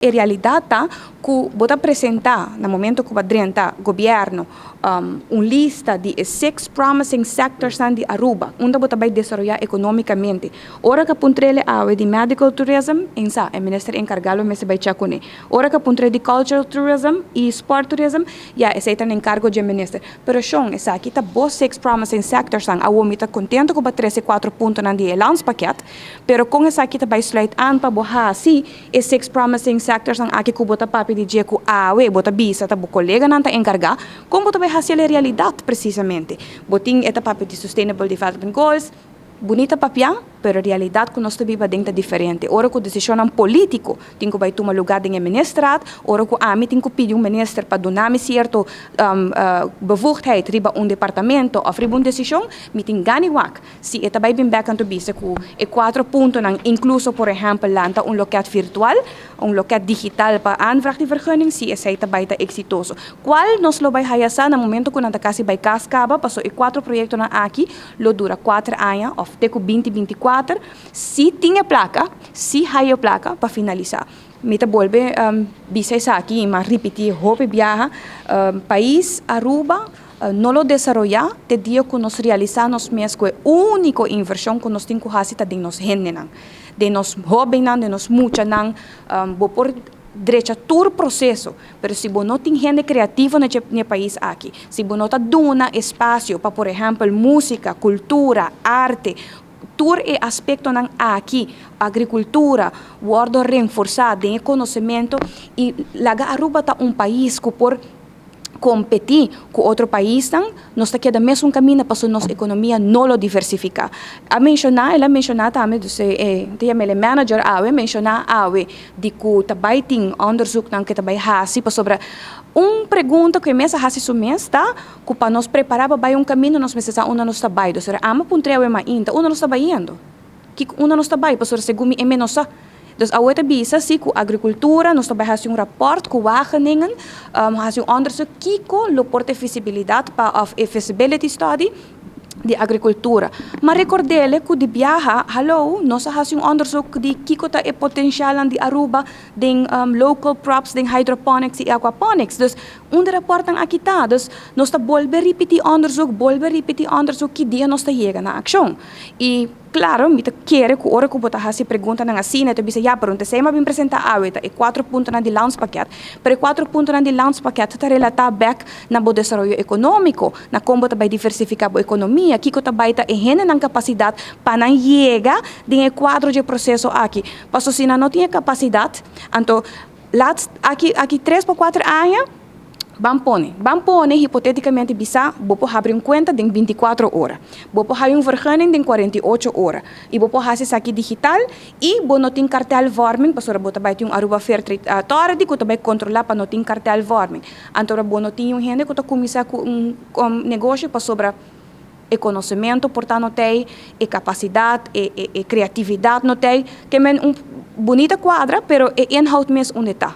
A realidade está que bota apresentar, no momento que o governo, lista de 6 promising sectors de Aruba, onde bota vai desenvolver economicamente. Ora que puntrele a de medical tourism, o ministro encargado me se vai chacune. Ora que puntrele de cultural tourism e sport tourism, já esse está encargo de ministro. Pero chong, essa aqui tá boa 6 promising sectors a o tá contento com 13 4 pontos na de landspaket, pero com essa aqui tá vai slide an para borrar assim, e 6 promising sectors aqui que bota papi de dia que bota bisa tá bo colega não tá encargar, como bota vai fazer a realidade precisamente. Botin eta papi de sustainable development goals, bonita papia, pero a realidade que nós vivemos dentro é diferente. Ora que a decisão político tem que vai tomar lugar em ministrado, ora que a mim tem que pedir ministro para donar-me certo bevoegdheid riba departamento ou riba decisão, me tem ganho wak. Se eta vai bem back anto bisa que e 4 pontos não incluso por exemplo lanta loket virtual, loket digital para aanvraag de vergunning, se essa eta vai tá exitoso. Qual nós lo vai hayasa no momento que nanta kasi vai cascaba, passou e 4 projetos na aqui, lo dura 4 anos, of teco 2024, se tinha placa, se haya placa para finalizar. Meta volve bisa essa aqui, mas repetir, hope viaja, país Aruba, não lo desarrollar, te dia que nós realizamos mesmo a única inversão que nós temos que fazer de nós gente, de nós jovens, de nós muitos, por direito todo processo, mas se você não tem gente criativa no país aqui, se você não está dando espaço para, por exemplo, música, cultura, arte, todo aspecto aqui, agricultura, guarda reforçado em conhecimento e laga Aruba está país que por competir com outro país, nós está aqui da mesmo caminho para nossa economia não lo diversificar. Ela mencionou também, o manager mencionar de que também tem onderzoek que também faz sobre pergunta que mesa faz isso mesmo, tá? Que para nós preparar para caminho nós precisamos nós está bem, ou seja, puntreu ainda, nós está indo, que nós está bem, para segundo é menos Dus aweta bisa si ku agricultura, nós também fazemos rapport ku wageningen, fazemos onderzoek kiko lo porte feasibilidade para a feasibility study de agricultura. Mas recordele que de viaja, nós fazemos onderzoek de kiko ta e potencial de Aruba, de local crops, de hydroponics e aquaponics. Dus rapport aqui tá. Dus nós está volver repetir onderzoek que dia nós está chega na ação. E claro, me quer que ora que bota hasi pergunta na assim, né, bisa já pergunta se ma bem apresentar aweta e 4 pontos na de launch packet. Pero 4 pontos na de launch packet tá relatar back na bo desenvolvimento econômico, na como tá vai diversificar a economia, que tá vai tá ehene na capacidade para chega de quadro de processo aqui. Passo se não tinha capacidade, então aqui 3 para 4 anos Bampone, hipoteticamente, bisa, bopo abrir conta de 24 horas. Bopo have vergunning de 48 horas. E bopo hace aqui digital e bo não tem cartel warming, para bota vai ter Aruba Fair Trade Authority, que também controlar para não ter cartel warming. Então, bo não tem gente que começa com negócio para sobre e conhecimento, portanto, tem e capacidade e criatividade, não tem que é bonita quadra, pero é inhoud mesmo onde está.